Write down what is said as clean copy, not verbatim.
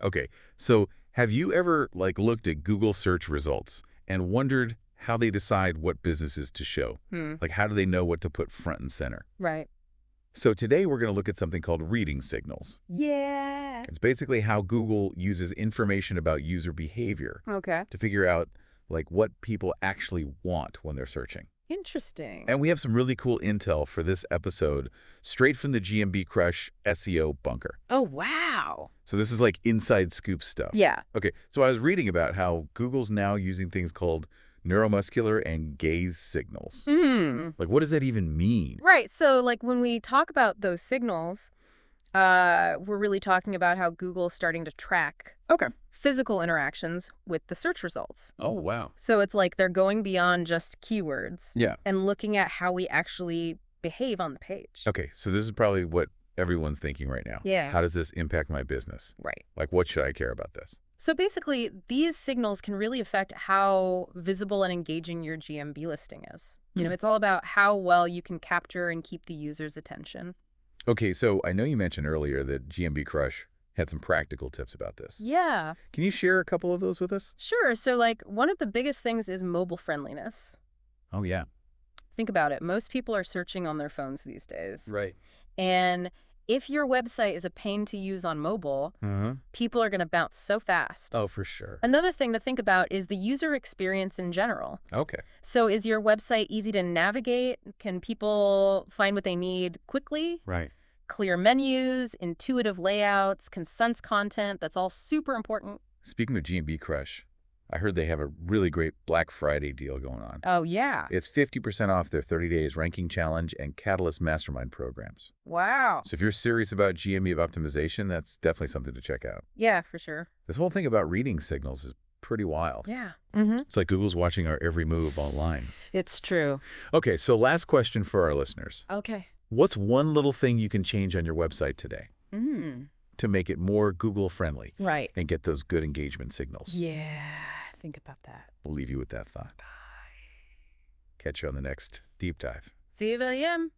Okay, so have you ever looked at Google search results and wondered how they decide what businesses to show? Hmm. Like, how do they know what to put front and center? Right. So today we're going to look at something called reading signals. Yeah. It's basically how Google uses information about user behavior Okay. to figure out what people actually want when they're searching. Interesting. And we have some really cool intel for this episode straight from the GMB Crush SEO bunker. Oh, wow. So this is inside scoop stuff. Yeah. Okay, so I was reading about how Google's now using things called neuromuscular and gaze signals. What does that even mean? Right. So, when we talk about those signals, we're really talking about how Google's starting to track Okay. physical interactions with the search results. Oh, wow. So it's like they're going beyond just keywords Yeah. and looking at how we actually behave on the page. Okay, so this is probably what everyone's thinking right now. Yeah. How does this impact my business? Right. What should I care about this? So basically, these signals can really affect how visible and engaging your GMB listing is. It's all about how well you can capture and keep the user's attention. Okay, so I know you mentioned earlier that GMB Crush had some practical tips about this. Yeah. Can you share a couple of those with us? Sure. So one of the biggest things is mobile friendliness. Oh, yeah. Think about it. Most people are searching on their phones these days. Right. And if your website is a pain to use on mobile, people are going to bounce so fast. Oh, for sure. Another thing to think about is the user experience in general. Okay. So is your website easy to navigate? Can people find what they need quickly? Right. Clear menus, intuitive layouts, concise content, that's all super important. Speaking of GMB Crush, I heard they have a really great Black Friday deal going on. Oh, yeah. It's 50% off their 30 Days Ranking Challenge and Catalyst Mastermind programs. Wow. So if you're serious about GMB optimization, that's definitely something to check out. Yeah, for sure. This whole thing about reading signals is pretty wild. Yeah. It's like Google's watching our every move online. It's true. Okay, so last question for our listeners. Okay. What's one little thing you can change on your website today to make it more Google-friendly Right. and get those good engagement signals? Yeah. Think about that. We'll leave you with that thought. Catch you on the next Deep Dive. See you, William.